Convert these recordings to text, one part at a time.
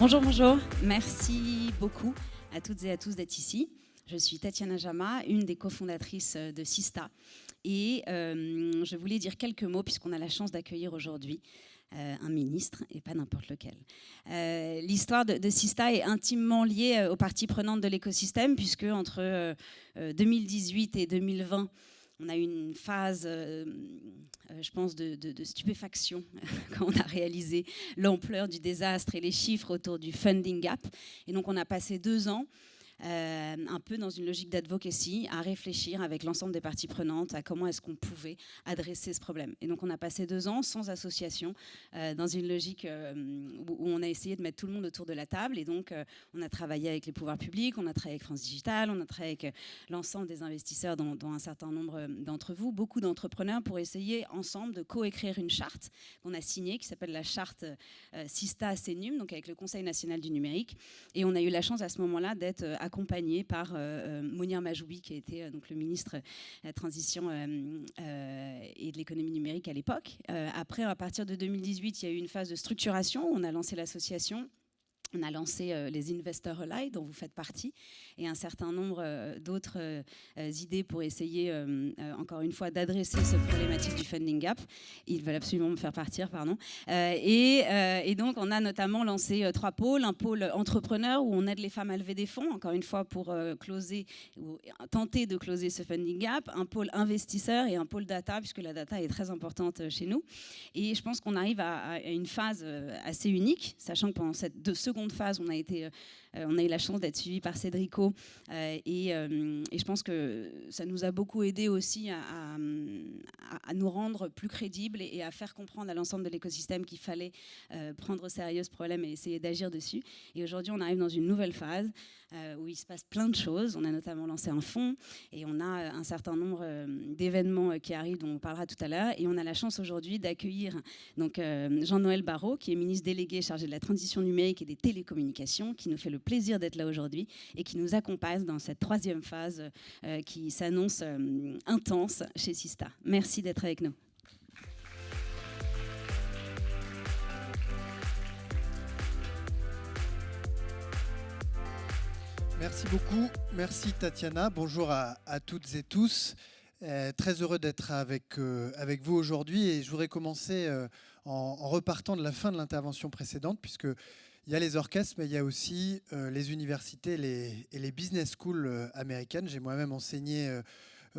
Bonjour, bonjour. Merci beaucoup à toutes et à tous d'être ici. Je suis Tatiana Jama, une des cofondatrices de Sista. Et je voulais dire quelques mots, puisqu'on a la chance d'accueillir aujourd'hui un ministre, et pas n'importe lequel. L'histoire de Sista est intimement liée aux parties prenantes de l'écosystème, puisque entre 2018 et 2020, on a eu une phase, je pense, de stupéfaction quand on a réalisé l'ampleur du désastre et les chiffres autour du funding gap. Et donc, on a passé 2 ans un peu dans une logique d'advocacy, à réfléchir avec l'ensemble des parties prenantes à comment est-ce qu'on pouvait adresser ce problème. Et donc on a passé 2 ans sans association, dans une logique où on a essayé de mettre tout le monde autour de la table. Et donc on a travaillé avec les pouvoirs publics, on a travaillé avec France Digital, on a travaillé avec l'ensemble des investisseurs, dont un certain nombre d'entre vous, beaucoup d'entrepreneurs, pour essayer ensemble de coécrire une charte qu'on a signée, qui s'appelle la charte Sista Senum, donc avec le Conseil national du numérique. Et on a eu la chance à ce moment-là d'être accompagné par Mounir Majoubi, qui était donc le ministre de la Transition et de l'économie numérique à l'époque. Après, à partir de 2018, il y a eu une phase de structuration. On a lancé l'association. On a lancé les Investors Ally, dont vous faites partie, et un certain nombre d'autres idées pour essayer, encore une fois, d'adresser cette problématique du funding gap. Ils veulent absolument me faire partir, pardon. Et donc, on a notamment lancé 3 pôles. Un pôle entrepreneur, où on aide les femmes à lever des fonds, encore une fois, pour closer, ou tenter de closer ce funding gap. Un pôle investisseur et un pôle data, puisque la data est très importante chez nous. Et je pense qu'on arrive à une phase assez unique, sachant que pendant cette seconde phase, on a eu la chance d'être suivi par Cédrico, et je pense que ça nous a beaucoup aidé aussi à nous rendre plus crédibles et à faire comprendre à l'ensemble de l'écosystème qu'il fallait prendre au sérieux ce problème et essayer d'agir dessus. Et aujourd'hui, on arrive dans une nouvelle phase où il se passe plein de choses. On a notamment lancé un fonds et on a un certain nombre d'événements qui arrivent, dont on parlera tout à l'heure. Et on a la chance aujourd'hui d'accueillir donc Jean-Noël Barrot, qui est ministre délégué chargé de la transition numérique et des télécommunications, qui nous fait le plaisir d'être là aujourd'hui et qui nous accompagne dans cette 3e phase qui s'annonce intense chez Sista. Merci d'être avec nous. Merci beaucoup. Merci Tatiana. Bonjour à toutes et tous. Très heureux d'être avec vous aujourd'hui. Et je voudrais commencer en repartant de la fin de l'intervention précédente, puisqu'il y a les orchestres, mais il y a aussi les universités et les business schools américaines. J'ai moi-même enseigné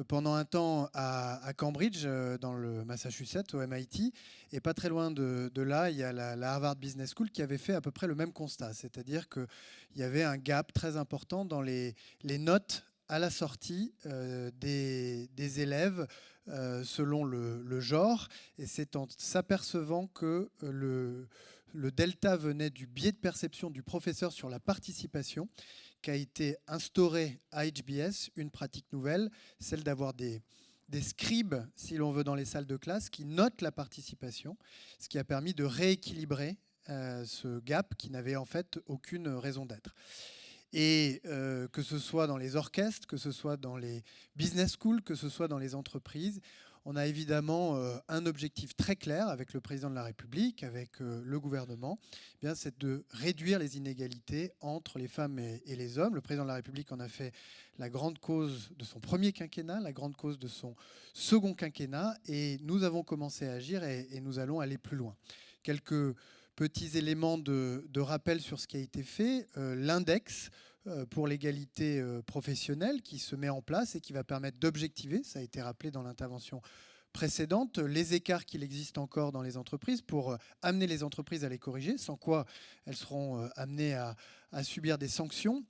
pendant un temps à Cambridge, dans le Massachusetts, au MIT. Et pas très loin de là, il y a la Harvard Business School qui avait fait à peu près le même constat. C'est-à-dire qu'il y avait un gap très important dans les notes à la sortie des élèves selon le genre. Et c'est en s'apercevant que le delta venait du biais de perception du professeur sur la participation qu'a été instaurée à HBS une pratique nouvelle, celle d'avoir des scribes, si l'on veut, dans les salles de classe qui notent la participation, ce qui a permis de rééquilibrer ce gap qui n'avait en fait aucune raison d'être. Et que ce soit dans les orchestres, que ce soit dans les business schools, que ce soit dans les entreprises, on a évidemment un objectif très clair avec le président de la République, avec le gouvernement, eh bien, c'est de réduire les inégalités entre les femmes et les hommes. Le président de la République en a fait la grande cause de son premier quinquennat, la grande cause de son second quinquennat, et nous avons commencé à agir et nous allons aller plus loin. Quelques petits éléments de rappel sur ce qui a été fait. L'index pour l'égalité professionnelle qui se met en place et qui va permettre d'objectiver, ça a été rappelé dans l'intervention précédente, les écarts qu'il existe encore dans les entreprises pour amener les entreprises à les corriger, sans quoi elles seront amenées à subir des sanctions.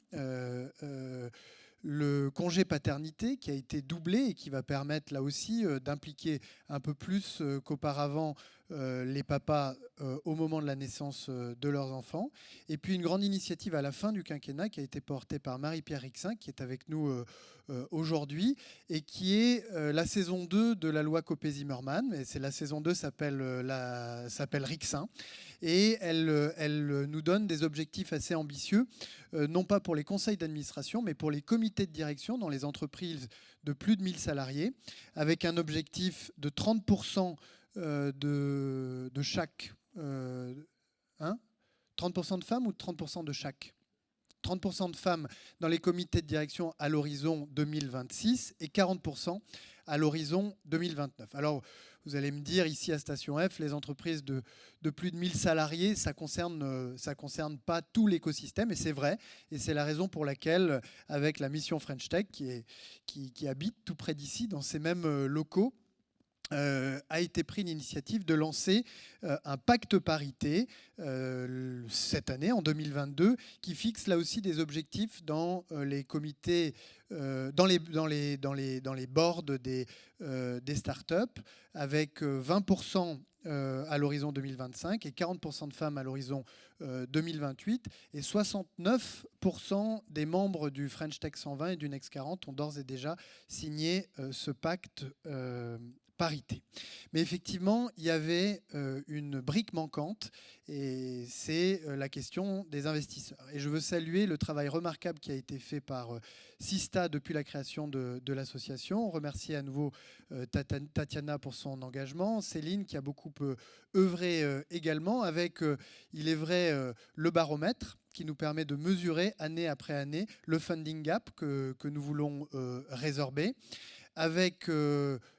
Le congé paternité qui a été doublé et qui va permettre là aussi d'impliquer un peu plus qu'auparavant les papas au moment de la naissance de leurs enfants. Et puis une grande initiative à la fin du quinquennat qui a été portée par Marie-Pierre Rixain, qui est avec nous aujourd'hui, et qui est la saison 2 de la loi Copé-Zimmermann. Mais c'est la saison 2 s'appelle Rixain. Et elle nous donne des objectifs assez ambitieux, non pas pour les conseils d'administration, mais pour les comités de direction dans les entreprises de plus de 1000 salariés, avec un objectif de 30% de chaque 30% de femmes ou 30% de chaque? 30% de femmes dans les comités de direction à l'horizon 2026 et 40% à l'horizon 2029. Alors, vous allez me dire, ici à Station F, les entreprises de plus de 1000 salariés, ça concerne pas tout l'écosystème, et c'est vrai. Et c'est la raison pour laquelle, avec la mission French Tech, qui habite tout près d'ici, dans ces mêmes locaux, a été pris l'initiative de lancer un pacte parité cette année, en 2022, qui fixe là aussi des objectifs dans les comités, dans les boards des startups, avec 20% à l'horizon 2025 et 40% de femmes à l'horizon 2028. Et 69% des membres du French Tech 120 et du Next 40 ont d'ores et déjà signé ce pacte parité. Mais effectivement, il y avait une brique manquante, et c'est la question des investisseurs. Et je veux saluer le travail remarquable qui a été fait par Sista depuis la création de l'association. Remercier à nouveau Tatiana pour son engagement, Céline qui a beaucoup œuvré également, avec, il est vrai, le baromètre qui nous permet de mesurer année après année le funding gap que nous voulons résorber, avec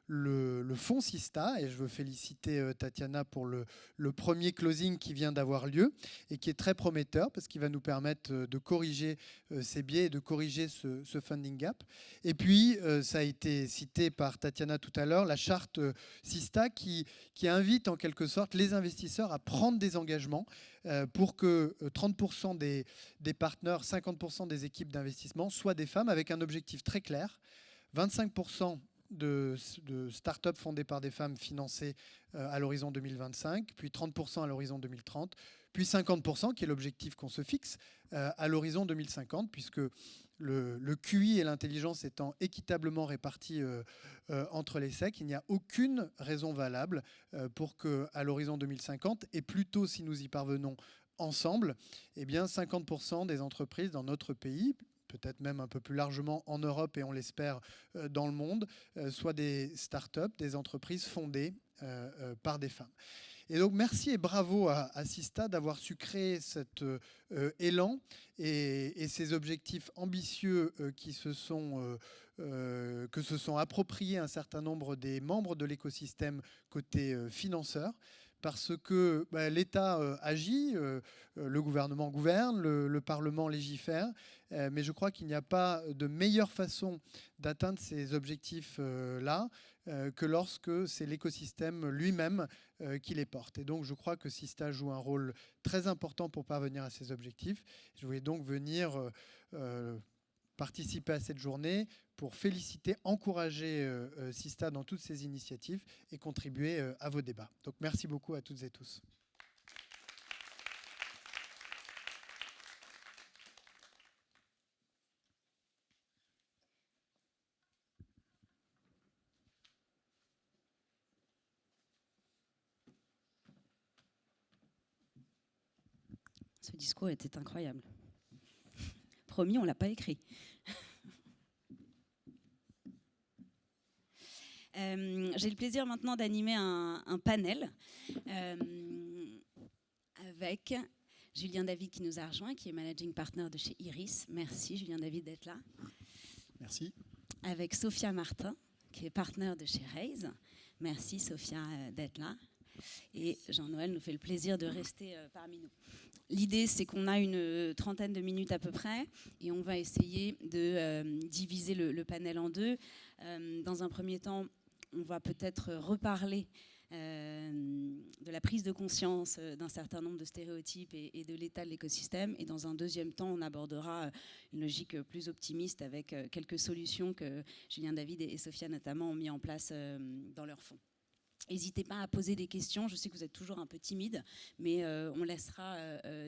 le fonds Sista, et je veux féliciter Tatiana pour le premier closing qui vient d'avoir lieu et qui est très prometteur parce qu'il va nous permettre de corriger ces biais et de corriger ce funding gap. Et puis, ça a été cité par Tatiana tout à l'heure, la charte Sista qui invite en quelque sorte les investisseurs à prendre des engagements pour que 30% des partenaires, 50% des équipes d'investissement soient des femmes, avec un objectif très clair: 25% de start-up fondées par des femmes financées à l'horizon 2025, puis 30% à l'horizon 2030, puis 50%, qui est l'objectif qu'on se fixe, à l'horizon 2050, puisque le QI et l'intelligence étant équitablement répartis entre les sexes, il n'y a aucune raison valable pour qu'à l'horizon 2050, et plutôt si nous y parvenons ensemble, eh bien 50% des entreprises dans notre pays, peut-être même un peu plus largement en Europe et on l'espère dans le monde, soient des start-up, des entreprises fondées par des femmes. Et donc merci et bravo à Sista d'avoir su créer cet élan et ces objectifs ambitieux que se sont appropriés un certain nombre des membres de l'écosystème côté financeur. Parce que l'État agit, le gouvernement gouverne, le Parlement légifère, mais je crois qu'il n'y a pas de meilleure façon d'atteindre ces objectifs-là que lorsque c'est l'écosystème lui-même qui les porte. Et donc je crois que Sista joue un rôle très important pour parvenir à ces objectifs. Je voulais donc venir participer à cette journée pour féliciter, encourager Sista dans toutes ses initiatives et contribuer à vos débats. Donc merci beaucoup à toutes et tous. Ce discours était incroyable. Promis, on ne l'a pas écrit. J'ai le plaisir maintenant d'animer un panel avec Julien David qui nous a rejoint, qui est managing partner de chez Iris. Merci Julien David d'être là. Merci. Avec Sophia Martin, qui est partenaire de chez Raise. Merci Sophia d'être là. Et Jean-Noël nous fait le plaisir de rester parmi nous. L'idée, c'est qu'on a une trentaine de minutes à peu près et on va essayer de diviser le panel en deux. Dans un premier temps, on va peut-être reparler de la prise de conscience d'un certain nombre de stéréotypes et de l'état de l'écosystème. Et dans un deuxième temps, on abordera une logique plus optimiste avec quelques solutions que Julien David et Sophia notamment ont mis en place dans leur fonds. N'hésitez pas à poser des questions. Je sais que vous êtes toujours un peu timide, mais on laissera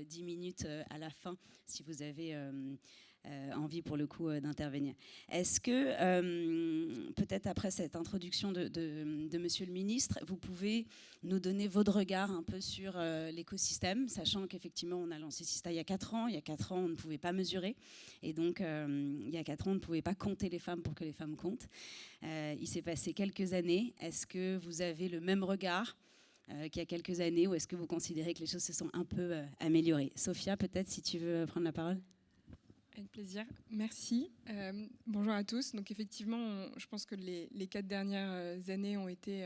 10 minutes à la fin si vous avez envie pour le coup d'intervenir. Est-ce que, peut-être après cette introduction de Monsieur le Ministre, vous pouvez nous donner votre regard un peu sur l'écosystème, sachant qu'effectivement on a lancé Sista il y a 4 ans. Il y a 4 ans, on ne pouvait pas mesurer. Et donc, il y a 4 ans, on ne pouvait pas compter les femmes pour que les femmes comptent. Il s'est passé quelques années. Est-ce que vous avez le même regard qu'il y a quelques années, ou est-ce que vous considérez que les choses se sont un peu améliorées? Sophia, peut-être, si tu veux prendre la parole. Avec plaisir, merci. Bonjour à tous. Donc effectivement, je pense que les 4 dernières années ont été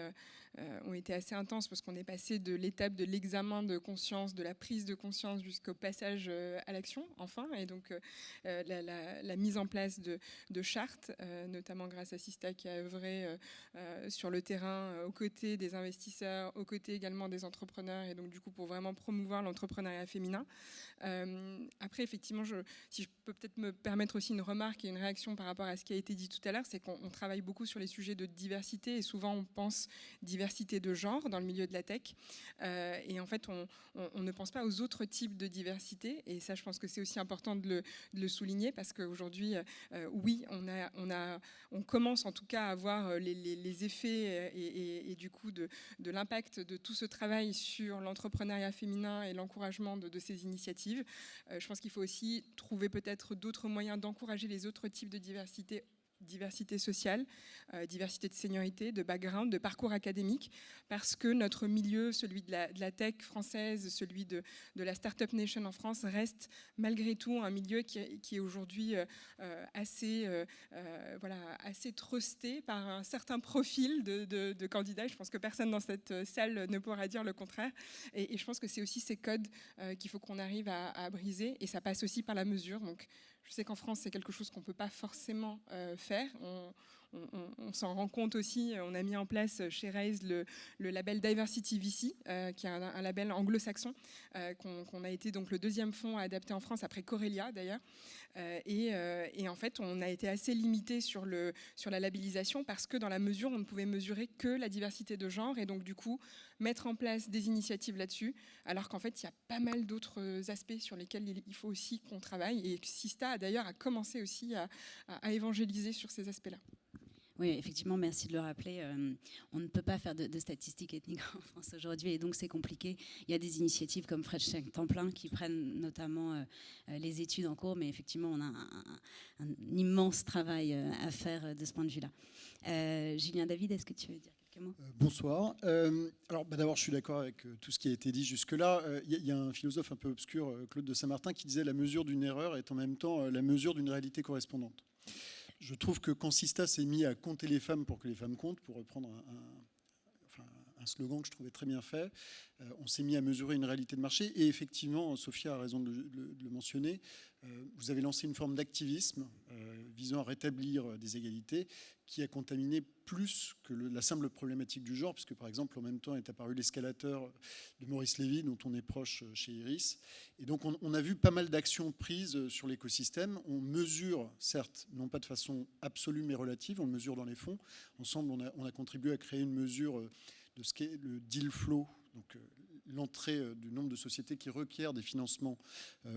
assez intenses parce qu'on est passé de l'étape de l'examen de conscience, de la prise de conscience jusqu'au passage à l'action, enfin. Et donc la mise en place de chartes, notamment grâce à Sista qui a œuvré sur le terrain aux côtés des investisseurs, aux côtés également des entrepreneurs, et donc du coup pour vraiment promouvoir l'entrepreneuriat féminin. Après, effectivement, si je peux peut-être me permettre aussi une remarque et une réaction par rapport à ce qui a été dit tout à l'heure, c'est qu'on travaille beaucoup sur les sujets de diversité et souvent on pense diversité de genre dans le milieu de la tech et en fait on ne pense pas aux autres types de diversité, et ça je pense que c'est aussi important de le souligner parce qu'aujourd'hui oui on commence en tout cas à voir les effets et du coup de l'impact de tout ce travail sur l'entrepreneuriat féminin et l'encouragement de ces initiatives. Je pense qu'il faut aussi trouver peut-être d'autres moyens d'encourager les autres types de diversité sociale, diversité de seniorité, de background, de parcours académique, parce que notre milieu, celui de la tech française, celui de la Startup Nation en France, reste malgré tout un milieu qui est aujourd'hui assez trusté par un certain profil de candidats. Je pense que personne dans cette salle ne pourra dire le contraire. Et je pense que c'est aussi ces codes qu'il faut qu'on arrive à briser, et ça passe aussi par la mesure. Donc, je sais qu'en France, c'est quelque chose qu'on ne peut pas forcément faire. On s'en rend compte aussi. On a mis en place chez Raise le label Diversity VC, qui est un label anglo-saxon, qu'on a été donc le 2e fonds à adapter en France, après Corelia d'ailleurs. Et en fait, on a été assez limité sur la labellisation parce que dans la mesure, on ne pouvait mesurer que la diversité de genre, et donc du coup, mettre en place des initiatives là-dessus, alors qu'en fait, il y a pas mal d'autres aspects sur lesquels il faut aussi qu'on travaille, et Sista d'ailleurs a commencé aussi à évangéliser sur ces aspects-là. Oui, effectivement, merci de le rappeler. On ne peut pas faire de statistiques ethniques en France aujourd'hui, et donc c'est compliqué. Il y a des initiatives comme Fresh Temps Plein qui prennent notamment les études en cours, mais effectivement, on a un immense travail à faire de ce point de vue-là. Julien David, est-ce que tu veux dire quelques mots ? Bonsoir. Alors, d'abord, je suis d'accord avec tout ce qui a été dit jusque-là. Il y a un philosophe un peu obscur, Claude de Saint-Martin, qui disait « La mesure d'une erreur est en même temps la mesure d'une réalité correspondante ». Je trouve que quand Sista s'est mis à compter les femmes pour que les femmes comptent, pour reprendre un slogan que je trouvais très bien fait, on s'est mis à mesurer une réalité de marché. Et effectivement, Sophia a raison de le mentionner, vous avez lancé une forme d'activisme visant à rétablir des égalités qui a contaminé plus que la simple problématique du genre, puisque par exemple, en même temps est apparu l'escalateur de Maurice Lévy, dont on est proche chez Iris. Et donc on a vu pas mal d'actions prises sur l'écosystème. On mesure, certes, non pas de façon absolue mais relative, on le mesure dans les fonds. Ensemble, on a contribué à créer une mesure de ce qu'est le deal flow, donc l'entrée du nombre de sociétés qui requièrent des financements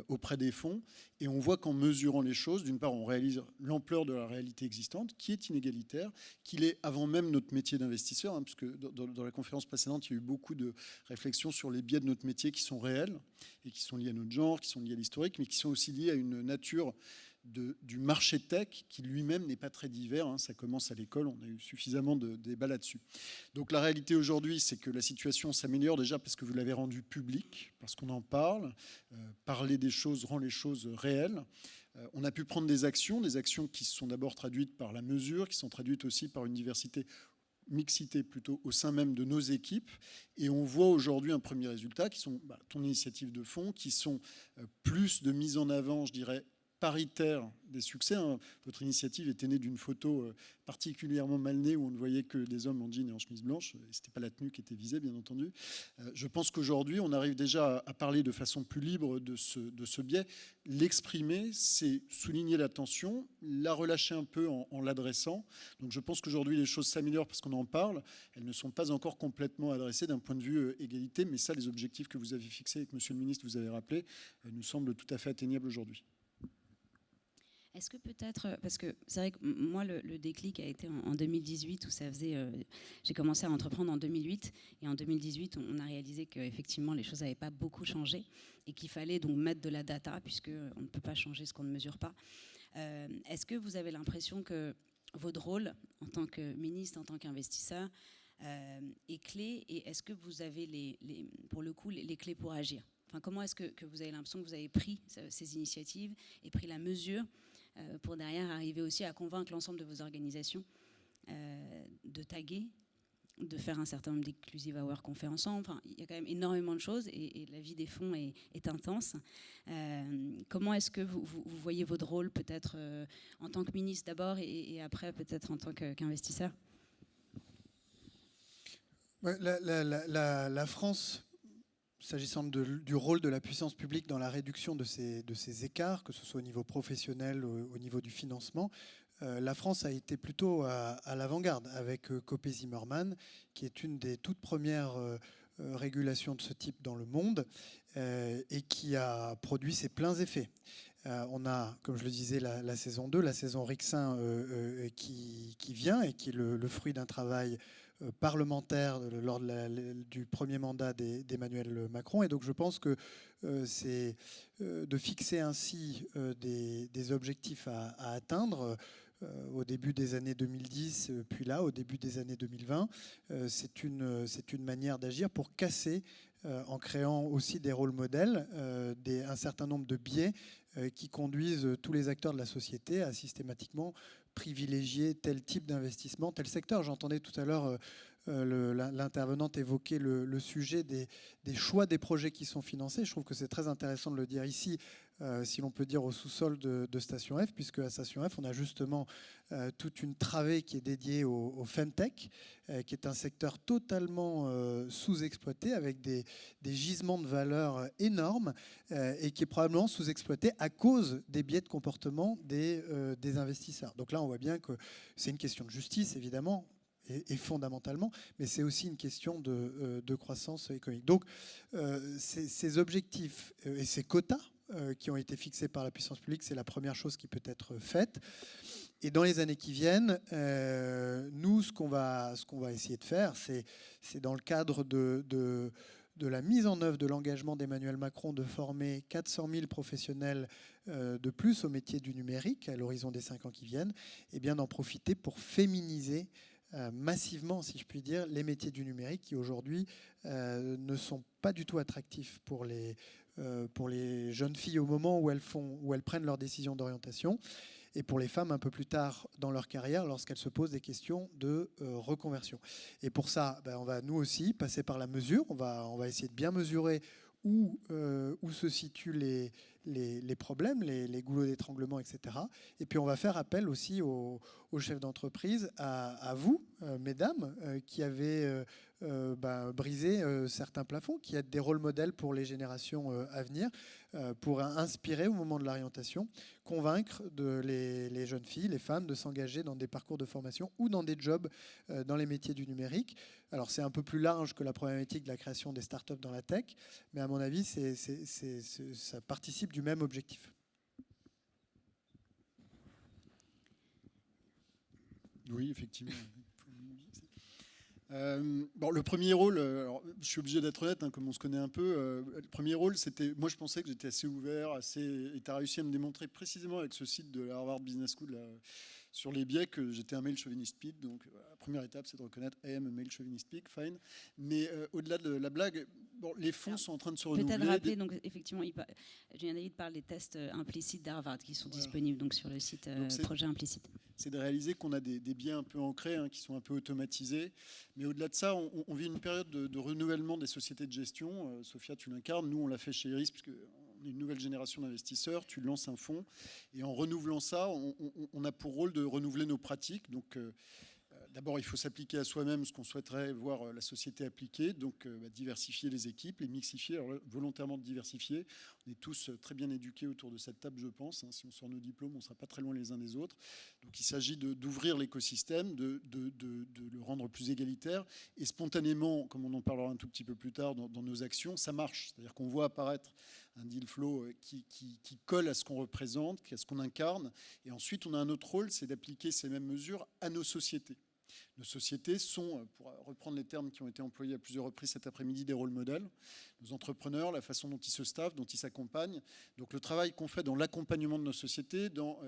auprès des fonds. Et on voit qu'en mesurant les choses, d'une part, on réalise l'ampleur de la réalité existante, qui est inégalitaire, qu'il est avant même notre métier d'investisseur, hein, puisque dans la conférence précédente, il y a eu beaucoup de réflexions sur les biais de notre métier qui sont réels et qui sont liés à notre genre, qui sont liés à l'historique, mais qui sont aussi liés à une nature du marché tech qui lui-même n'est pas très divers, hein. Ça commence à l'école, on a eu suffisamment de débats là-dessus. Donc la réalité aujourd'hui, c'est que la situation s'améliore déjà parce que vous l'avez rendu public, parce qu'on en parle. Parler des choses rend les choses réelles. On a pu prendre des actions qui se sont d'abord traduites par la mesure, qui sont traduites aussi par une mixité plutôt au sein même de nos équipes, et on voit aujourd'hui un premier résultat qui sont ton initiative de fonds, qui sont plus de mise en avant, je dirais, paritaire des succès. Hein. Votre initiative était née d'une photo particulièrement mal née où on ne voyait que des hommes en jean et en chemise blanche. Ce n'était pas la tenue qui était visée, bien entendu. Je pense qu'aujourd'hui, on arrive déjà à parler de façon plus libre de ce biais. L'exprimer, c'est souligner la tension, la relâcher un peu en l'adressant. Donc je pense qu'aujourd'hui, les choses s'améliorent parce qu'on en parle. Elles ne sont pas encore complètement adressées d'un point de vue égalité, mais ça, les objectifs que vous avez fixés et que Monsieur le Ministre vous avez rappelés, nous semblent tout à fait atteignables aujourd'hui. Est-ce que peut-être, parce que c'est vrai que moi le déclic a été en 2018 où j'ai commencé à entreprendre en 2008, et en 2018 on a réalisé qu'effectivement les choses n'avaient pas beaucoup changé et qu'il fallait donc mettre de la data puisque on ne peut pas changer ce qu'on ne mesure pas. Est-ce que vous avez l'impression que votre rôle en tant que ministre, en tant qu'investisseur, est clé, et est-ce que vous avez pour le coup les clés pour agir? Enfin, comment est-ce que vous avez l'impression que vous avez pris ces initiatives et pris la mesure pour derrière arriver aussi à convaincre l'ensemble de vos organisations de taguer, de faire un certain nombre d'inclusive hours qu'on fait ensemble. Enfin, il y a quand même énormément de choses et la vie des fonds est intense. Comment est-ce que vous voyez votre rôle peut-être en tant que ministre d'abord et après peut-être en tant qu'investisseur? Ouais, la France, s'agissant du rôle de la puissance publique dans la réduction de ces écarts, que ce soit au niveau professionnel ou au niveau du financement, la France a été plutôt à l'avant-garde avec Copé Zimmermann, qui est une des toutes premières régulations de ce type dans le monde et qui a produit ses pleins effets. On a, comme je le disais, la saison 2, la saison Rixin qui vient et qui est le fruit d'un travail parlementaire lors du premier mandat d'Emmanuel Macron. Et donc je pense que c'est de fixer ainsi des objectifs à atteindre au début des années 2010, puis là, au début des années 2020. C'est une manière d'agir pour casser, en créant aussi des rôles modèles, un certain nombre de biais qui conduisent tous les acteurs de la société à systématiquement privilégier tel type d'investissement, tel secteur. J'entendais tout à l'heure l'intervenante évoquer le sujet des choix des projets qui sont financés. Je trouve que c'est très intéressant de le dire ici, si l'on peut dire, au sous-sol de Station F, puisque à Station F, on a justement toute une travée qui est dédiée au Femtech, qui est un secteur totalement sous-exploité, avec des gisements de valeur énormes, et qui est probablement sous-exploité à cause des biais de comportement des investisseurs. Donc là, on voit bien que c'est une question de justice, évidemment, et fondamentalement, mais c'est aussi une question de croissance économique. Donc, ces objectifs et ces quotas qui ont été fixés par la puissance publique, c'est la première chose qui peut être faite. Et dans les années qui viennent, nous, ce qu'on va essayer de faire, c'est dans le cadre de la mise en œuvre de l'engagement d'Emmanuel Macron de former 400 000 professionnels de plus au métier du numérique à l'horizon des 5 ans qui viennent, et bien d'en profiter pour féminiser massivement, si je puis dire, les métiers du numérique qui aujourd'hui ne sont pas du tout attractifs pour les jeunes filles au moment où elles prennent leurs décisions d'orientation, et pour les femmes un peu plus tard dans leur carrière lorsqu'elles se posent des questions de reconversion. Et pour ça, on va nous aussi passer par la mesure, on va essayer de bien mesurer où se situent les problèmes, les goulots d'étranglement, etc. Et puis on va faire appel aussi aux chefs d'entreprise, à vous, mesdames, qui avez brisé certains plafonds, qui êtes des rôles modèles pour les générations à venir, pour inspirer au moment de l'orientation, convaincre les jeunes filles, les femmes, de s'engager dans des parcours de formation ou dans des jobs dans les métiers du numérique. Alors c'est un peu plus large que la problématique de la création des startups dans la tech, mais à mon avis, ça participe du même objectif. Oui, effectivement. Le premier rôle, alors, je suis obligé d'être honnête, comme on se connaît un peu, le premier rôle, c'était, moi je pensais que j'étais assez ouvert, et tu as réussi à me démontrer précisément avec ce site de la Harvard Business School sur les biais que j'étais un male chauviniste pig. Donc la première étape, c'est de reconnaître I am a male chauvinist pig, fine. Mais au-delà de la blague, les fonds sont en train de se renouveler. Peut-être rappeler, donc effectivement, Julien David parle des tests implicites d'Harvard qui sont disponibles donc, sur le site Projet Implicite. C'est de réaliser qu'on a des biais un peu ancrés, qui sont un peu automatisés. Mais au-delà de ça, on vit une période de renouvellement des sociétés de gestion. Sophia, tu l'incarnes. Nous, on l'a fait chez Iris, puisqu'on est une nouvelle génération d'investisseurs. Tu lances un fonds. Et en renouvelant ça, on a pour rôle de renouveler nos pratiques. Donc, d'abord, il faut s'appliquer à soi-même ce qu'on souhaiterait voir la société appliquer. Donc, diversifier les équipes, les mixifier, alors, volontairement diversifier. On est tous très bien éduqués autour de cette table, je pense. Si on sort nos diplômes, on ne sera pas très loin les uns des autres. Donc, il s'agit d'ouvrir l'écosystème, de le rendre plus égalitaire. Et spontanément, comme on en parlera un tout petit peu plus tard dans nos actions, ça marche. C'est-à-dire qu'on voit apparaître un deal flow qui colle à ce qu'on représente, à ce qu'on incarne. Et ensuite, on a un autre rôle, c'est d'appliquer ces mêmes mesures à nos sociétés. Nos sociétés sont, pour reprendre les termes qui ont été employés à plusieurs reprises cet après-midi, des rôles modèles. Nos entrepreneurs, la façon dont ils se staffent, dont ils s'accompagnent. Donc le travail qu'on fait dans l'accompagnement de nos sociétés, dans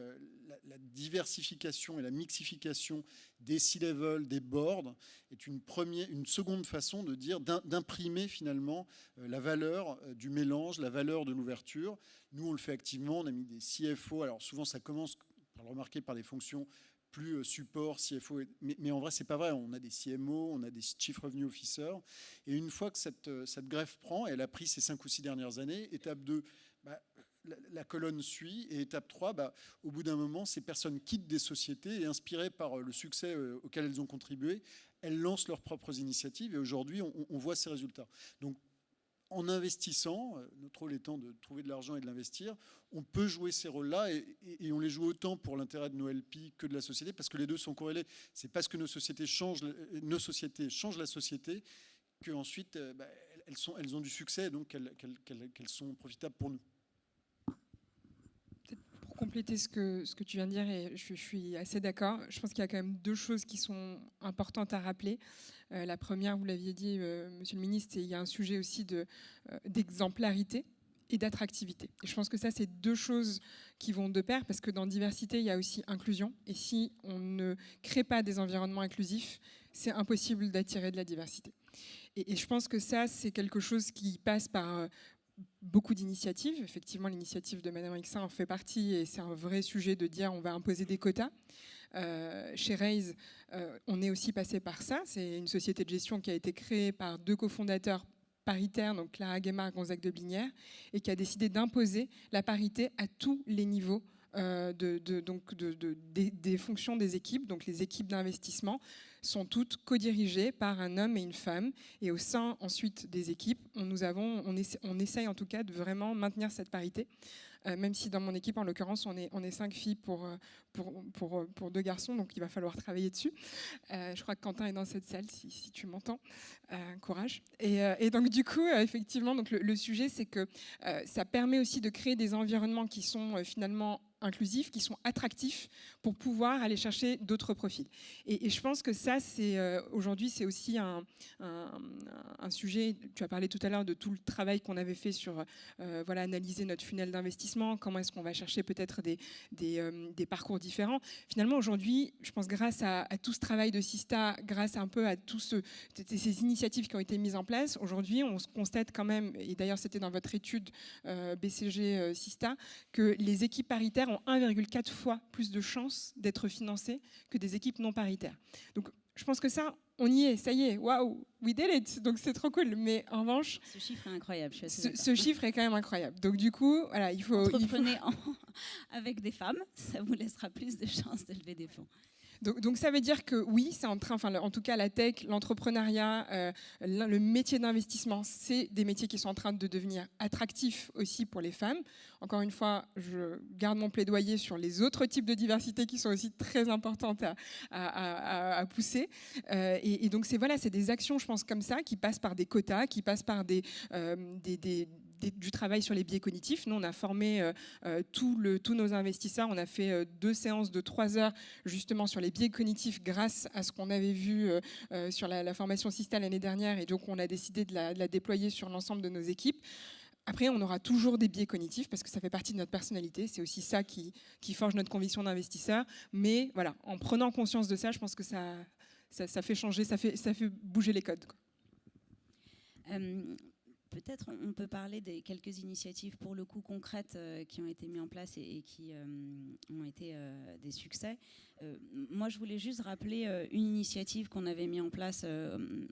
la diversification et la mixification des C-level, des boards, est une seconde façon de dire, d'imprimer finalement la valeur du mélange, la valeur de l'ouverture. Nous, on le fait activement, on a mis des CFO. Alors souvent, ça commence, par le remarquer, par des fonctions plus support, CFO, mais en vrai, c'est pas vrai. On a des CMO, on a des Chief Revenue Officers. Et une fois que cette greffe prend, et elle a pris ces 5 ou 6 dernières années, étape 2, la colonne suit, et étape 3, au bout d'un moment, ces personnes quittent des sociétés et inspirées par le succès auquel elles ont contribué, elles lancent leurs propres initiatives, et aujourd'hui, on voit ces résultats. Donc, en investissant, notre rôle étant de trouver de l'argent et de l'investir, on peut jouer ces rôles-là et on les joue autant pour l'intérêt de nos LP que de la société, parce que les deux sont corrélés. C'est parce que nos sociétés changent la société qu'ensuite elles ont du succès, et donc qu'elles sont profitables pour nous. Pour compléter ce que tu viens de dire, et je suis assez d'accord, je pense qu'il y a quand même 2 choses qui sont importantes à rappeler. La première, vous l'aviez dit, Monsieur le Ministre, il y a un sujet aussi d'exemplarité et d'attractivité. Et je pense que ça, c'est 2 choses qui vont de pair, parce que dans diversité, il y a aussi inclusion. Et si on ne crée pas des environnements inclusifs, c'est impossible d'attirer de la diversité. Et je pense que ça, c'est quelque chose qui passe par beaucoup d'initiatives. Effectivement, l'initiative de Madame Rixain en fait partie, et c'est un vrai sujet de dire on va imposer des quotas. Chez Raise, on est aussi passé par ça. C'est une société de gestion qui a été créée par 2 cofondateurs paritaires, donc Clara Guémard et Gonzague de Blinière, et qui a décidé d'imposer la parité à tous les niveaux des fonctions des équipes. Donc les équipes d'investissement sont toutes co-dirigées par un homme et une femme. Et au sein ensuite des équipes, on essaye en tout cas de vraiment maintenir cette parité. Même si dans mon équipe, en l'occurrence, on est 5 filles pour 2 garçons, donc il va falloir travailler dessus. Je crois que Quentin est dans cette salle, si tu m'entends. Courage. Et donc du coup, effectivement, donc le sujet, c'est que ça permet aussi de créer des environnements qui sont finalement inclusifs, qui sont attractifs pour pouvoir aller chercher d'autres profils. Et je pense que ça, aujourd'hui, c'est aussi un sujet. Tu as parlé tout à l'heure de tout le travail qu'on avait fait sur analyser notre funnel d'investissement, comment est-ce qu'on va chercher peut-être des parcours différents. Finalement, aujourd'hui, je pense grâce à tout ce travail de Sista, grâce un peu à tous ces initiatives qui ont été mises en place, aujourd'hui, on se constate quand même, et d'ailleurs c'était dans votre étude BCG Sista, que les équipes paritaires ont 1,4 fois plus de chances d'être financées que des équipes non paritaires. Donc je pense que ça, on y est, ça y est, waouh, we did it, donc c'est trop cool. Mais en revanche, ce chiffre est incroyable. Je suis assez d'accord. Ce chiffre est quand même incroyable. Donc du coup, voilà, il faut entreprenez avec des femmes, ça vous laissera plus de chances de lever des fonds. Donc ça veut dire que oui, c'est en tout cas la tech, l'entrepreneuriat, le métier d'investissement, c'est des métiers qui sont en train de devenir attractifs aussi pour les femmes. Encore une fois, je garde mon plaidoyer sur les autres types de diversité qui sont aussi très importantes à pousser. Et donc c'est des actions, je pense, comme ça, qui passent par des quotas, qui passent par du travail sur les biais cognitifs. Nous, on a formé tous nos investisseurs. On a fait 2 séances de 3 heures justement sur les biais cognitifs grâce à ce qu'on avait vu sur la formation Sista l'année dernière. Et donc, on a décidé de la déployer sur l'ensemble de nos équipes. Après, on aura toujours des biais cognitifs parce que ça fait partie de notre personnalité. C'est aussi ça qui forge notre conviction d'investisseur. Mais voilà, en prenant conscience de ça, je pense que ça fait changer, ça fait bouger les codes, quoi. Peut-être on peut parler des quelques initiatives pour le coup concrètes qui ont été mises en place et qui ont été des succès. Moi, je voulais juste rappeler une initiative qu'on avait mise en place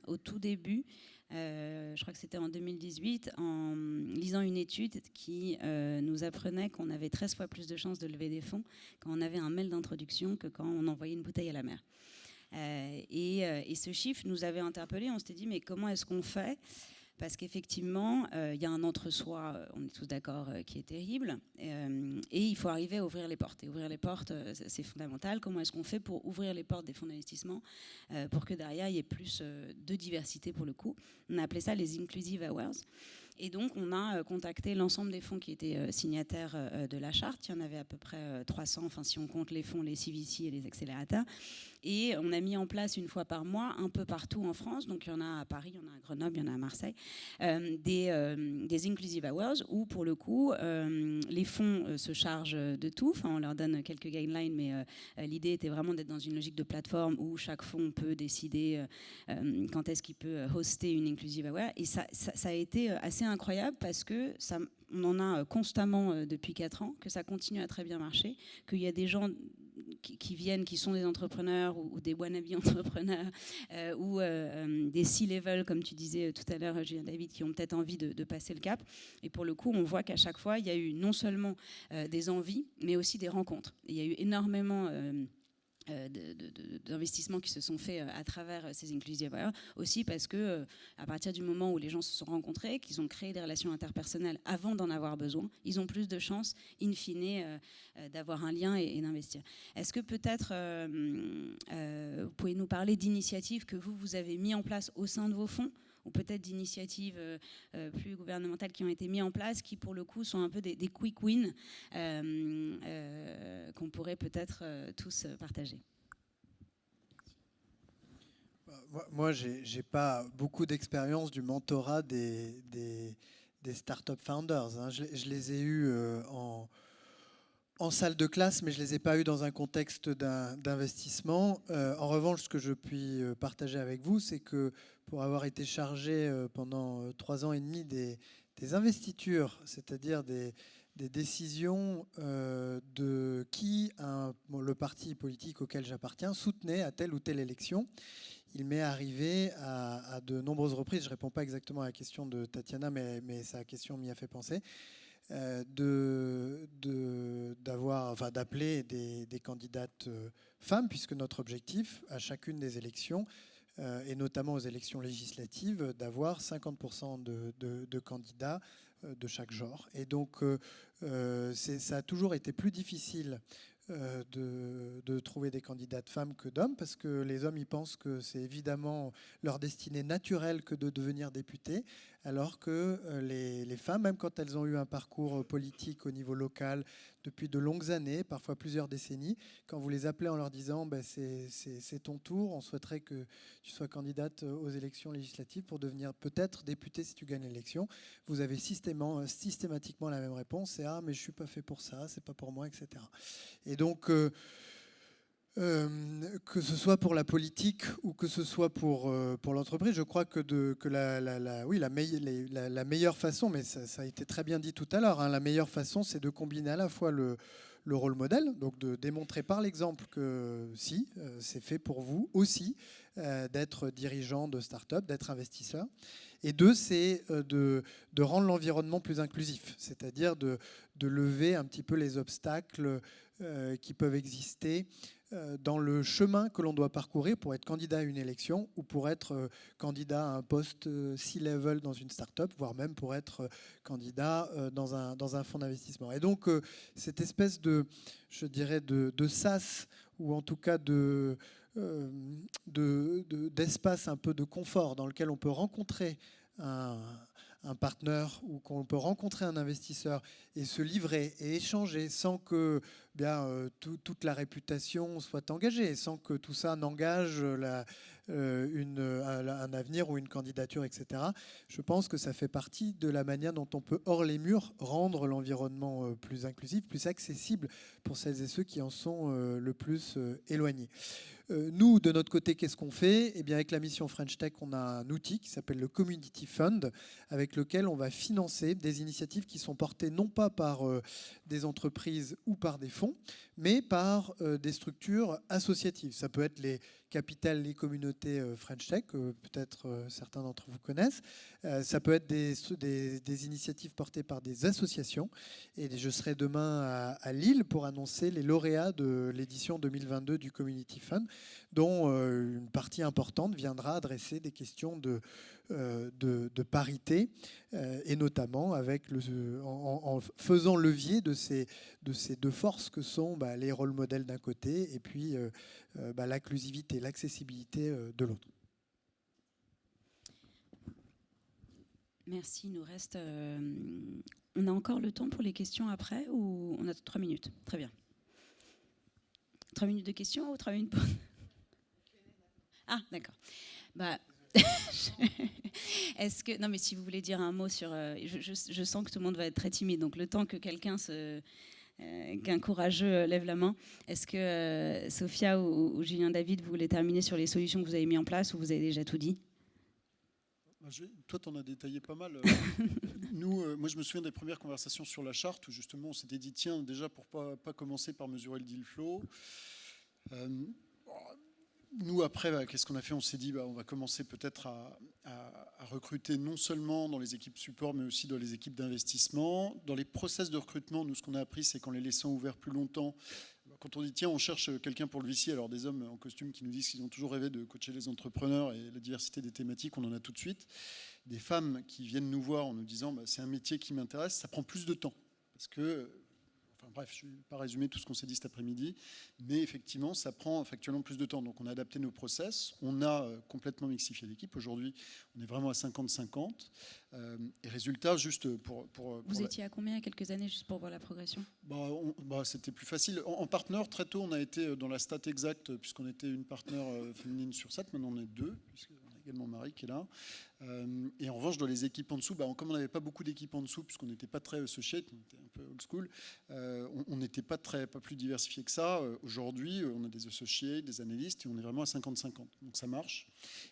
au tout début. Je crois que c'était en 2018, en lisant une étude qui nous apprenait qu'on avait 13 fois plus de chances de lever des fonds quand on avait un mail d'introduction que quand on envoyait une bouteille à la mer. Et ce chiffre nous avait interpellés. On s'était dit, mais comment est-ce qu'on fait ? Parce qu'effectivement, il y a un entre-soi, on est tous d'accord, qui est terrible. Et il faut arriver à ouvrir les portes. Et ouvrir les portes, c'est fondamental. Comment est-ce qu'on fait pour ouvrir les portes des fonds d'investissement pour que derrière, il y ait plus de diversité pour le coup ? On a appelé ça les Inclusive Hours. Et donc, on a contacté l'ensemble des fonds qui étaient signataires de la charte. Il y en avait à peu près 300, enfin, si on compte les fonds, les CVC et les accélérateurs. Et on a mis en place une fois par mois, un peu partout en France, donc il y en a à Paris, il y en a à Grenoble, il y en a à Marseille, des Inclusive Hours où, pour le coup, les fonds se chargent de tout. Enfin, on leur donne quelques guidelines, mais l'idée était vraiment d'être dans une logique de plateforme où chaque fonds peut décider quand est-ce qu'il peut hoster une Inclusive Hour. Et ça a été assez incroyable parce que on en a constamment depuis 4 ans, que ça continue à très bien marcher, qu'il y a des gens qui viennent, qui sont des entrepreneurs ou des wannabe entrepreneurs ou des C-level, comme tu disais tout à l'heure, Julien David, qui ont peut-être envie de passer le cap. Et pour le coup, on voit qu'à chaque fois, il y a eu non seulement des envies, mais aussi des rencontres. Et il y a eu énormément d'investissements qui se sont faits à travers ces Inclusive Hours, aussi parce que à partir du moment où les gens se sont rencontrés, qu'ils ont créé des relations interpersonnelles avant d'en avoir besoin, ils ont plus de chances, in fine, d'avoir un lien et d'investir. Est-ce que peut-être vous pouvez nous parler d'initiatives que vous avez mis en place au sein de vos fonds, ou peut-être d'initiatives plus gouvernementales qui ont été mises en place, qui pour le coup sont un peu des quick wins qu'on pourrait peut-être tous partager. Moi, j'ai pas beaucoup d'expérience du mentorat des startup founders. Hein. Je les ai eus en salle de classe, mais je ne les ai pas eus dans un contexte d'investissement. En revanche, ce que je puis partager avec vous, c'est que pour avoir été chargé pendant 3 ans et demi des investitures, c'est-à-dire des décisions de qui le parti politique auquel j'appartiens soutenait à telle ou telle élection, il m'est arrivé à de nombreuses reprises, je ne réponds pas exactement à la question de Tatiana, mais sa question m'y a fait penser, d'appeler des candidates femmes, puisque notre objectif à chacune des élections, et notamment aux élections législatives, d'avoir 50% de candidats de chaque genre. Et donc ça a toujours été plus difficile de trouver des candidates femmes que d'hommes, parce que les hommes, ils pensent que c'est évidemment leur destinée naturelle que de devenir députés, alors que les femmes, même quand elles ont eu un parcours politique au niveau local depuis de longues années, parfois plusieurs décennies, quand vous les appelez en leur disant c'est ton tour, on souhaiterait que tu sois candidate aux élections législatives pour devenir peut-être députée si tu gagnes l'élection, vous avez systématiquement la même réponse, c'est ah mais je suis pas fait pour ça, c'est pas pour moi, etc. Et donc que ce soit pour la politique ou que ce soit pour l'entreprise, je crois que la meilleure façon, mais ça a été très bien dit tout à l'heure, hein, la meilleure façon, c'est de combiner à la fois le rôle modèle, donc de démontrer par l'exemple que si, c'est fait pour vous aussi d'être dirigeant de start-up, d'être investisseur. Et 2, c'est de rendre l'environnement plus inclusif, c'est-à-dire de lever un petit peu les obstacles qui peuvent exister dans le chemin que l'on doit parcourir pour être candidat à une élection ou pour être candidat à un poste C-level dans une start-up, voire même pour être candidat dans un fonds d'investissement. Et donc, cette espèce je dirais, de sas, ou en tout cas d'espace un peu de confort dans lequel on peut rencontrer un partenaire ou qu'on peut rencontrer un investisseur et se livrer et échanger sans que toute la réputation soit engagée, sans que tout ça n'engage un avenir ou une candidature, etc. Je pense que ça fait partie de la manière dont on peut, hors les murs, rendre l'environnement plus inclusif, plus accessible pour celles et ceux qui en sont le plus éloignés. Nous, de notre côté, qu'est-ce qu'on fait ? Eh bien, avec la mission French Tech, on a un outil qui s'appelle le Community Fund, avec lequel on va financer des initiatives qui sont portées non pas par des entreprises ou par des fonds, mais par des structures associatives. Ça peut être les capitales, les communautés French Tech, peut-être certains d'entre vous connaissent. Ça peut être des initiatives portées par des associations. Et je serai demain à Lille pour annoncer les lauréats de l'édition 2022 du Community Fund, dont une partie importante viendra adresser des questions de parité, et notamment en faisant levier de ces 2 forces que sont les rôles modèles d'un côté et puis l'inclusivité, l'accessibilité de l'autre. Merci, il nous reste... on a encore le temps pour les questions après ou on a 3 minutes? Très bien. 3 minutes de questions ou 3 minutes pour... Ah, d'accord. Bah, est-ce que... Non, mais si vous voulez dire un mot sur... je sens que tout le monde va être très timide, donc le temps que quelqu'un qu'un courageux lève la main. Est-ce que Sophia ou Julien David, vous voulez terminer sur les solutions que vous avez mises en place ou vous avez déjà tout dit? Toi, tu en as détaillé pas mal. Moi, je me souviens des premières conversations sur la charte où justement on s'était dit, tiens, déjà pour pas commencer par mesurer le deal flow. Nous, après, qu'est-ce qu'on a fait? On s'est dit, on va commencer peut-être à recruter non seulement dans les équipes support, mais aussi dans les équipes d'investissement. Dans les process de recrutement, nous, ce qu'on a appris, c'est qu'en les laissant ouverts plus longtemps, quand on dit, tiens, on cherche quelqu'un pour le VC, alors des hommes en costume qui nous disent qu'ils ont toujours rêvé de coacher les entrepreneurs et la diversité des thématiques, on en a tout de suite. Des femmes qui viennent nous voir en nous disant, c'est un métier qui m'intéresse, ça prend plus de temps. Parce que... Bref, je ne vais pas résumer tout ce qu'on s'est dit cet après-midi, mais effectivement, ça prend factuellement plus de temps. Donc, on a adapté nos process, on a complètement mixifié l'équipe. Aujourd'hui, on est vraiment à 50-50. Et résultat, juste pour vous étiez à combien il y a quelques années, juste pour voir la progression? C'était plus facile. En partenaire, très tôt, on a été dans la stat exacte, puisqu'on était une partenaire féminine sur 7. Maintenant, on est 2, puisqu'on a également Marie qui est là. Et en revanche, dans les équipes en dessous, comme on n'avait pas beaucoup d'équipes en dessous, puisqu'on n'était pas très associate, on était un peu old school, on n'était pas plus diversifié que ça. Aujourd'hui, on a des associates, des analystes, et on est vraiment à 50-50. Donc ça marche.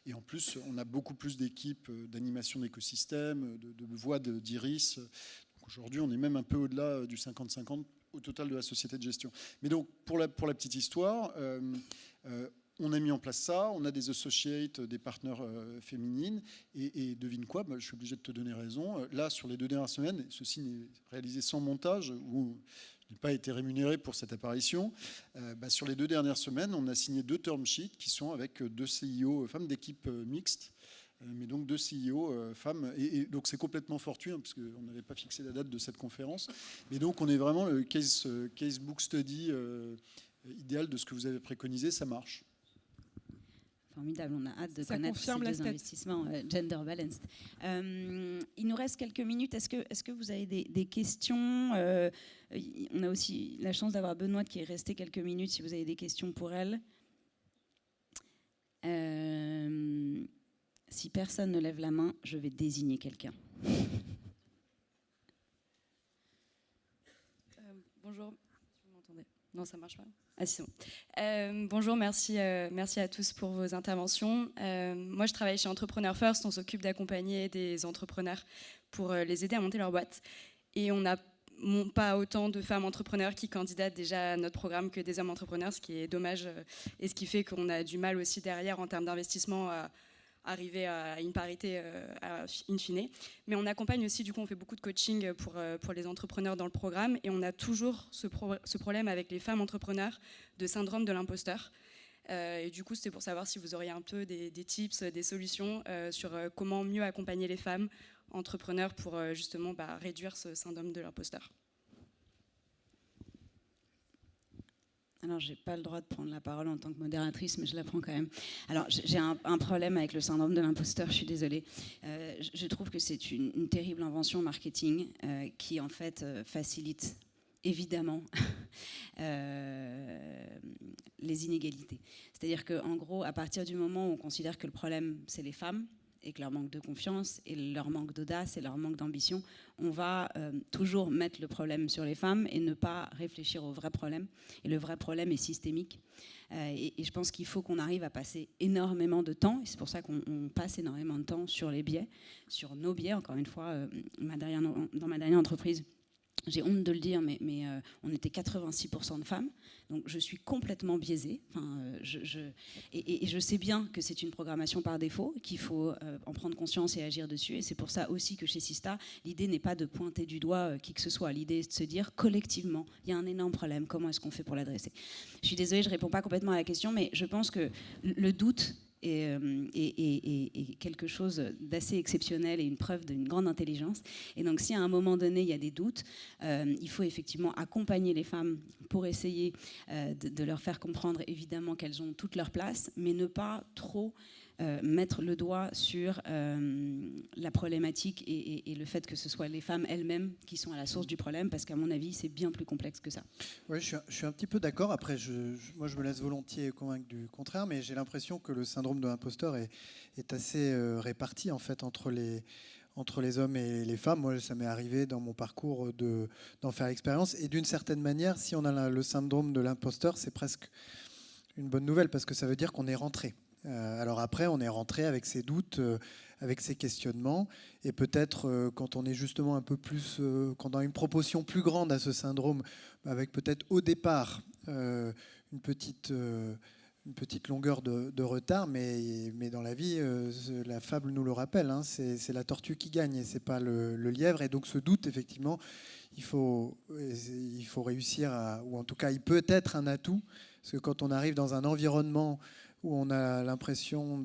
Et en plus, on a beaucoup plus d'équipes d'animation d'écosystèmes, de voix d'Iris. Donc aujourd'hui, on est même un peu au-delà du 50-50 au total de la société de gestion. Mais donc, pour la petite histoire... on a mis en place ça, on a des associates, des partenaires féminines, et devine quoi, je suis obligé de te donner raison. Là, sur les 2 dernières semaines, ceci n'est réalisé sans montage, où je n'ai pas été rémunéré pour cette apparition. Sur les 2 dernières semaines, on a signé 2 term sheets qui sont avec 2 CEO femmes d'équipe mixte, mais donc 2 CEO femmes. Et donc c'est complètement fortuit, parce qu'on n'avait pas fixé la date de cette conférence. Mais donc on est vraiment le case book study idéal de ce que vous avez préconisé, ça marche. Formidable, on a hâte de connaître ces 2 investissements gender balanced. Il nous reste quelques minutes. Est-ce que vous avez des questions? On a aussi la chance d'avoir Benoît qui est resté quelques minutes, si vous avez des questions pour elle. Si personne ne lève la main, je vais désigner quelqu'un. Bonjour, vous m'entendez? Non, ça marche pas. Ah, si, c'est bon. Bonjour, merci à tous pour vos interventions. Moi, je travaille chez Entrepreneur First. On s'occupe d'accompagner des entrepreneurs pour les aider à monter leur boîte. Et on n'a pas autant de femmes entrepreneurs qui candidatent déjà à notre programme que des hommes entrepreneurs, ce qui est dommage et ce qui fait qu'on a du mal aussi derrière en termes d'investissement à arriver à une parité in fine. Mais on accompagne aussi, du coup, on fait beaucoup de coaching pour les entrepreneurs dans le programme et on a toujours ce problème avec les femmes entrepreneurs de syndrome de l'imposteur. Et du coup, c'était pour savoir si vous auriez un peu des tips, des solutions sur comment mieux accompagner les femmes entrepreneurs pour justement réduire ce syndrome de l'imposteur. Alors, je n'ai pas le droit de prendre la parole en tant que modératrice, mais je la prends quand même. Alors, j'ai un problème avec le syndrome de l'imposteur, je suis désolée. Je trouve que c'est une terrible invention marketing qui, en fait, facilite évidemment les inégalités. C'est-à-dire qu'en gros, à partir du moment où on considère que le problème, c'est les femmes, et que leur manque de confiance et leur manque d'audace et leur manque d'ambition, on va toujours mettre le problème sur les femmes et ne pas réfléchir au vrai problème. Et le vrai problème est systémique. Et je pense qu'il faut qu'on arrive à passer énormément de temps, et c'est pour ça qu'on passe énormément de temps sur les biais, sur nos biais. Encore une fois, dans ma dernière entreprise, j'ai honte de le dire, mais on était 86% de femmes, donc je suis complètement biaisée. Et je sais bien que c'est une programmation par défaut, qu'il faut en prendre conscience et agir dessus. Et c'est pour ça aussi que chez Sista, l'idée n'est pas de pointer du doigt qui que ce soit. L'idée est de se dire collectivement, il y a un énorme problème, comment est-ce qu'on fait pour l'adresser? Je suis désolée, je ne réponds pas complètement à la question, mais je pense que le doute est quelque chose d'assez exceptionnel et une preuve d'une grande intelligence. Et donc si à un moment donné il y a des doutes, il faut effectivement accompagner les femmes pour essayer de leur faire comprendre évidemment qu'elles ont toute leur place, mais ne pas trop mettre le doigt sur la problématique et le fait que ce soit les femmes elles-mêmes qui sont à la source du problème, parce qu'à mon avis, c'est bien plus complexe que ça. Oui, je suis un petit peu d'accord. Après, moi, je me laisse volontiers convaincre du contraire, mais j'ai l'impression que le syndrome de l'imposteur est assez réparti en fait entre les hommes et les femmes. Moi, ça m'est arrivé dans mon parcours d'en faire l'expérience. Et d'une certaine manière, si on a le syndrome de l'imposteur, c'est presque une bonne nouvelle, parce que ça veut dire qu'on est rentré. Alors après, on est rentré avec ses doutes, avec ses questionnements, et peut-être quand on est justement un peu plus, quand on a une proportion plus grande à ce syndrome, avec peut-être au départ une petite longueur de retard, mais dans la vie, la fable nous le rappelle, hein, c'est la tortue qui gagne et c'est pas le lièvre. Et donc ce doute, effectivement, il faut réussir ou en tout cas, il peut être un atout, parce que quand on arrive dans un environnement où on a l'impression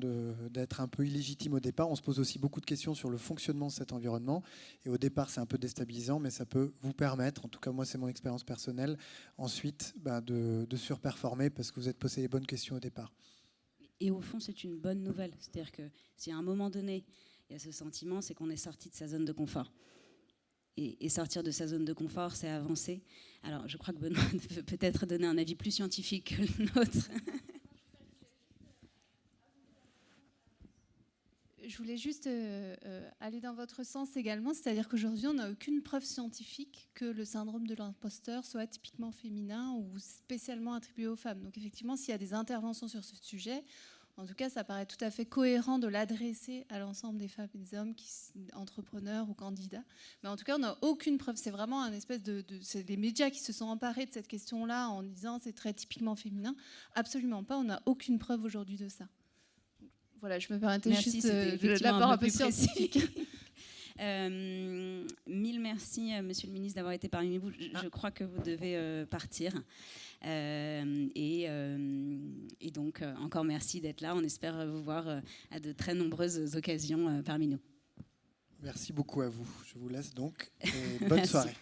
d'être un peu illégitime au départ, on se pose aussi beaucoup de questions sur le fonctionnement de cet environnement. Et au départ, c'est un peu déstabilisant, mais ça peut vous permettre, en tout cas moi c'est mon expérience personnelle, ensuite de surperformer parce que vous êtes posé les bonnes questions au départ. Et au fond, c'est une bonne nouvelle. C'est-à-dire que si à un moment donné, il y a ce sentiment, c'est qu'on est sorti de sa zone de confort. Et sortir de sa zone de confort, c'est avancer. Alors, je crois que Benoît peut peut-être donner un avis plus scientifique que le nôtre. Je voulais juste aller dans votre sens également, c'est-à-dire qu'aujourd'hui, on n'a aucune preuve scientifique que le syndrome de l'imposteur soit typiquement féminin ou spécialement attribué aux femmes. Donc effectivement, s'il y a des interventions sur ce sujet, en tout cas, ça paraît tout à fait cohérent de l'adresser à l'ensemble des femmes et des hommes, entrepreneurs ou candidats. Mais en tout cas, on n'a aucune preuve. C'est vraiment un espèce c'est les médias qui se sont emparés de cette question-là en disant c'est très typiquement féminin. Absolument pas. On n'a aucune preuve aujourd'hui de ça. Voilà, je me permettais juste de l'apport un peu scientifique. Mille merci, Monsieur le ministre, d'avoir été parmi vous. Je crois que vous devez partir. Et donc, encore merci d'être là. On espère vous voir à de très nombreuses occasions parmi nous. Merci beaucoup à vous. Je vous laisse donc et bonne soirée.